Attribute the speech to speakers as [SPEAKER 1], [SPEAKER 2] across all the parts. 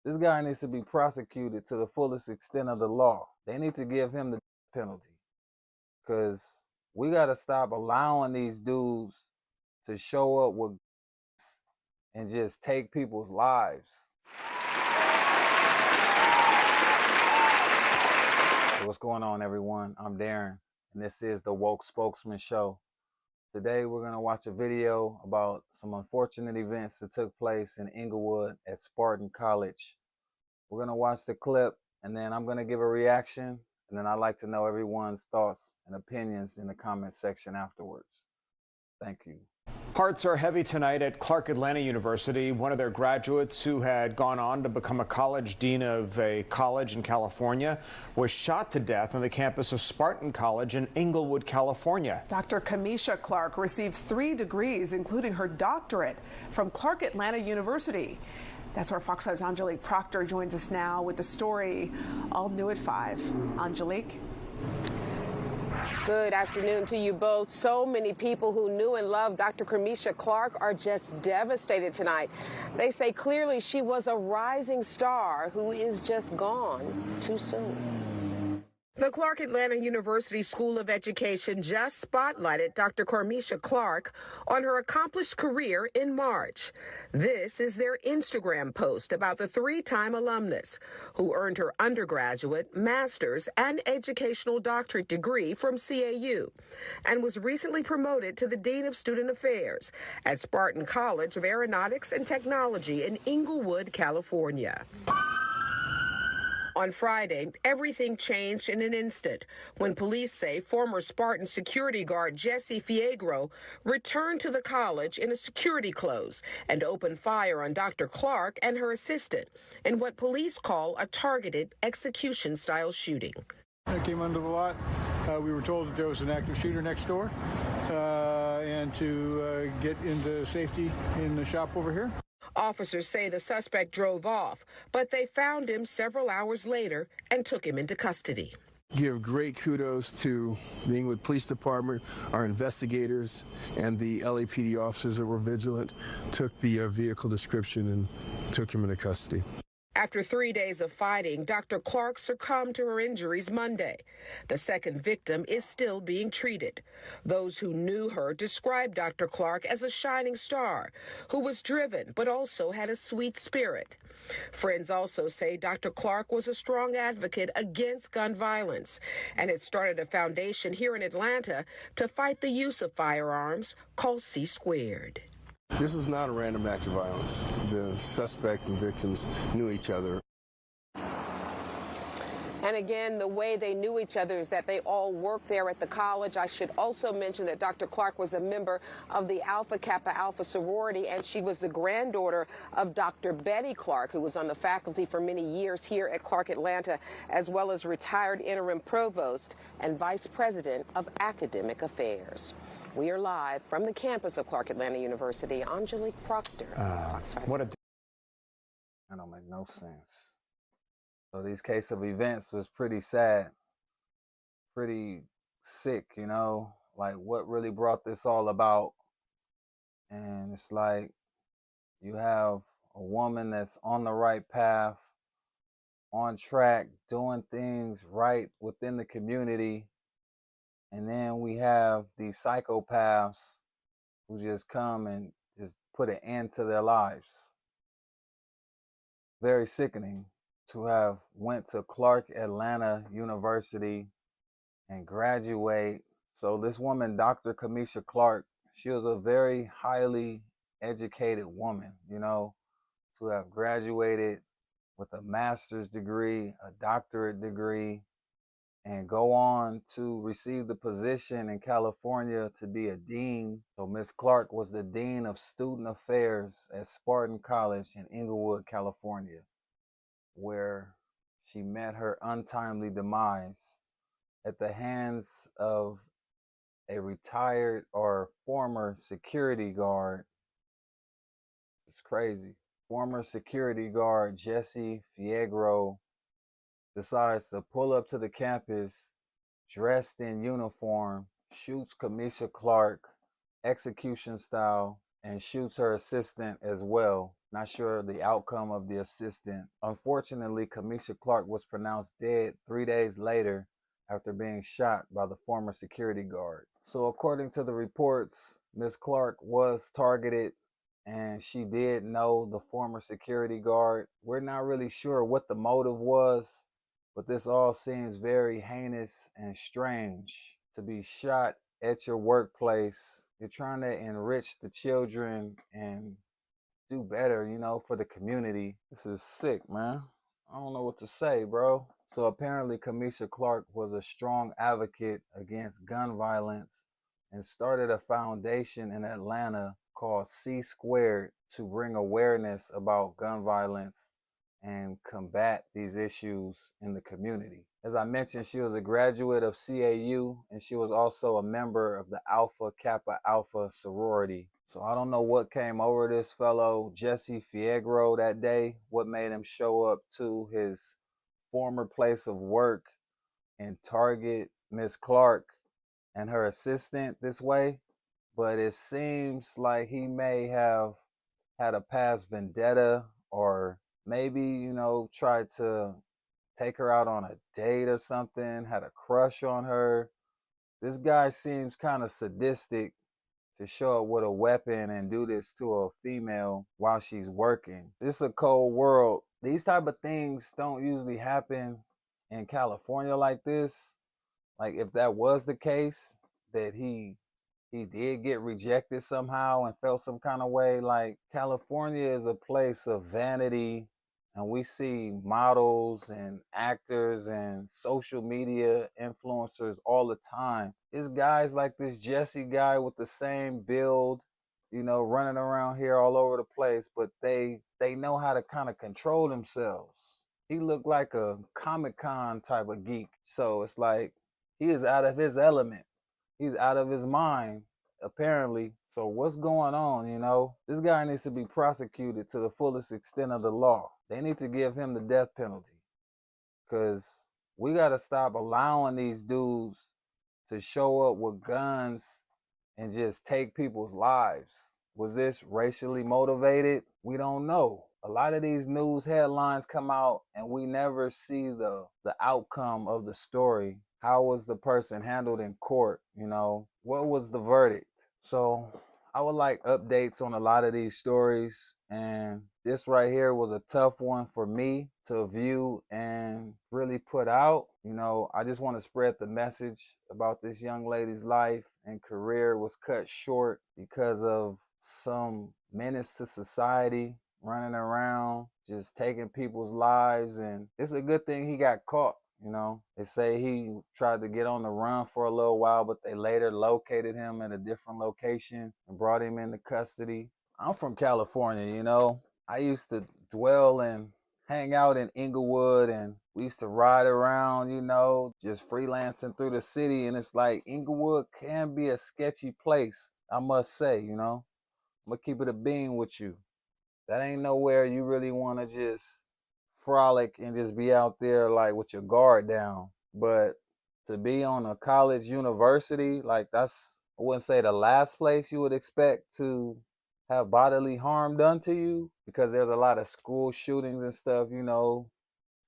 [SPEAKER 1] This guy needs to be prosecuted to the fullest extent of the law. They need to give him the penalty because we got to stop allowing these dudes to show up with and just take people's lives. Hey, what's going on, everyone? I'm Darren, and this is the Woke Spokesman Show. Today, we're going to watch a video about some unfortunate events that took place in Inglewood at Spartan College. We're going to watch the clip, and then I'm going to give a reaction, and then I'd like to know everyone's thoughts and opinions in the comment section afterwards. Thank you.
[SPEAKER 2] Hearts are heavy tonight at Clark Atlanta University. One of their graduates, who had gone on to become a college dean of a college in California, was shot to death on the campus of Spartan College in Inglewood, California.
[SPEAKER 3] Dr. Kamisha Clark received 3 degrees, including her doctorate from Clark Atlanta University. That's where Fox 5's Angelique Proctor joins us now with the story all new at 5. Angelique?
[SPEAKER 4] Good afternoon to you both. So many people who knew and loved Dr. Kamisha Clark are just devastated tonight. They say clearly she was a rising star who is just gone too soon. The Clark Atlanta University School of Education just spotlighted Dr. Kamisha Clark on her accomplished career in March. This is their Instagram post about the 3-time alumnus who earned her undergraduate, master's, and educational doctorate degree from CAU and was recently promoted to the Dean of Student Affairs at Spartan College of Aeronautics and Technology in Inglewood, California. On Friday, everything changed in an instant when police say former Spartan security guard Jesse Fiegro returned to the college in a security clothes and opened fire on Dr. Clark and her assistant in what police call a targeted execution-style shooting.
[SPEAKER 5] I came under the lot. We were told that there was an active shooter next door and to get into safety in the shop over here.
[SPEAKER 4] Officers say the suspect drove off, but they found him several hours later and took him into custody.
[SPEAKER 6] Give great kudos to the Inglewood Police Department, our investigators, and the LAPD officers that were vigilant, took the vehicle description and took him into custody.
[SPEAKER 4] After 3 days of fighting, Dr. Clark succumbed to her injuries Monday. The second victim is still being treated. Those who knew her described Dr. Clark as a shining star who was driven but also had a sweet spirit. Friends also say Dr. Clark was a strong advocate against gun violence and had started a foundation here in Atlanta to fight the use of firearms called C Squared.
[SPEAKER 6] This was not a random act of violence. The suspect and victims knew each other.
[SPEAKER 4] And again, the way they knew each other is that they all worked there at the college. I should also mention that Dr. Clark was a member of the Alpha Kappa Alpha sorority, and she was the granddaughter of Dr. Betty Clark, who was on the faculty for many years here at Clark Atlanta, as well as retired interim provost and vice president of academic affairs. We are live from the campus of Clark Atlanta University. Angelique Proctor.
[SPEAKER 2] What a
[SPEAKER 1] That don't make no sense. So these case of events was pretty sad, pretty sick, you know, like what really brought this all about. And it's like you have a woman that's on the right path, on track, doing things right within the community. And then we have these psychopaths who just come and just put an end to their lives. Very sickening to have went to Clark Atlanta University and graduate. So this woman, Dr. Kamisha Clark, she was a very highly educated woman, you know, to have graduated with a master's degree, a doctorate degree, and go on to receive the position in California to be a dean. So Miss Clark was the Dean of Student Affairs at Spartan College in Inglewood, California, where she met her untimely demise at the hands of a retired or former security guard. It's crazy. Former security guard Jesse Fiegro decides to pull up to the campus dressed in uniform, shoots Kamisha Clark execution style, and shoots her assistant as well. Not sure the outcome of the assistant. Unfortunately, Kamisha Clark was pronounced dead 3 days later after being shot by the former security guard. So according to the reports, Ms. Clark was targeted and she did know the former security guard. We're not really sure what the motive was, but this all seems very heinous and strange. To be shot at your workplace, you're trying to enrich the children and do better, for the community. This is sick, man. I don't know what to say, bro. So apparently Kamisha Clark was a strong advocate against gun violence and started a foundation in Atlanta called C Squared to bring awareness about gun violence and combat these issues in the community. As I mentioned, she was a graduate of CAU and she was also a member of the Alpha Kappa Alpha sorority. So I don't know what came over this fellow, Jesse Fierro, that day, what made him show up to his former place of work and target Miss Clark and her assistant this way. But it seems like he may have had a past vendetta or maybe, tried to take her out on a date or something, had a crush on her. This guy seems kind of sadistic to show up with a weapon and do this to a female while she's working. This is a cold world. These type of things don't usually happen in California like this. Like if that was the case, that he did get rejected somehow and felt some kind of way. Like California is a place of vanity, and we see models and actors and social media influencers all the time. It's guys like this Jesse guy with the same build, running around here all over the place, but they know how to kind of control themselves. He looked like a Comic-Con type of geek. So it's like he is out of his element. He's out of his mind, apparently. So what's going on, This guy needs to be prosecuted to the fullest extent of the law. They need to give him the death penalty. Because we got to stop allowing these dudes to show up with guns and just take people's lives. Was this racially motivated? We don't know. A lot of these news headlines come out and we never see the outcome of the story. How was the person handled in court? What was the verdict? So I would like updates on a lot of these stories, and this right here was a tough one for me to view and really put out. I just want to spread the message about this young lady's life and career was cut short because of some menace to society running around, just taking people's lives. And it's a good thing he got caught. They say he tried to get on the run for a little while, but they later located him at a different location and brought him into custody. I'm from California, I used to dwell and hang out in Inglewood, and we used to ride around, just freelancing through the city. And it's like Inglewood can be a sketchy place, I must say, I'm going to keep it a bean with you. That ain't nowhere you really want to just frolic and just be out there like with your guard down. But to be on a college university, like that's, I wouldn't say the last place you would expect to have bodily harm done to you, because there's a lot of school shootings and stuff,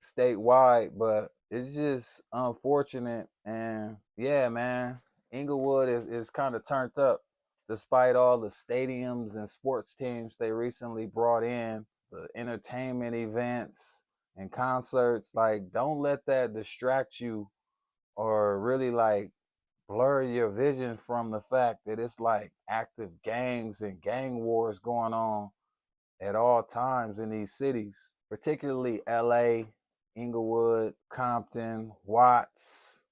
[SPEAKER 1] statewide. But it's just unfortunate. And yeah, man, Inglewood is kind of turned up despite all the stadiums and sports teams they recently brought in, the entertainment events and concerts. Like, don't let that distract you or really like blur your vision from the fact that it's like active gangs and gang wars going on at all times in these cities, particularly LA, Inglewood, Compton, Watts,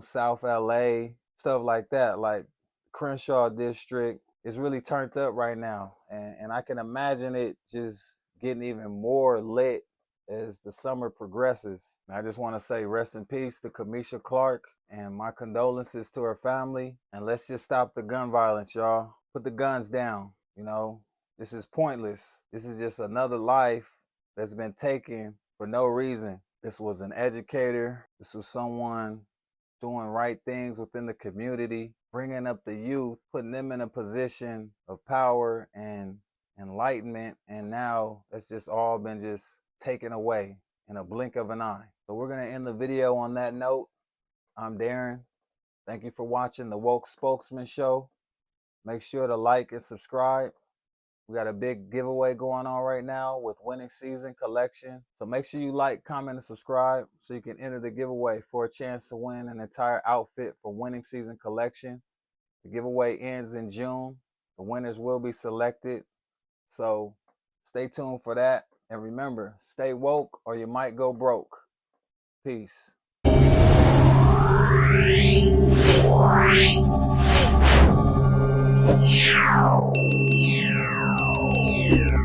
[SPEAKER 1] South LA, stuff like that. Like Crenshaw district is really turned up right now. And I can imagine it just getting even more lit as the summer progresses. I just want to say rest in peace to Kamisha Clark and my condolences to her family. And let's just stop the gun violence, y'all. Put the guns down, This is pointless. This is just another life that's been taken for no reason. This was an educator. This was someone doing right things within the community, bringing up the youth, putting them in a position of power and enlightenment, and now it's just all been just taken away in a blink of an eye. So we're going to end the video on that note. I'm Darren. Thank you for watching the Woke Spokesman Show. Make sure to like and subscribe. We got a big giveaway going on right now with Winning Season Collection. So make sure you like, comment, and subscribe so you can enter the giveaway for a chance to win an entire outfit for Winning Season Collection. The giveaway ends in June. The winners will be selected. So stay tuned for that. And remember, stay woke or you might go broke. Peace. Yeah.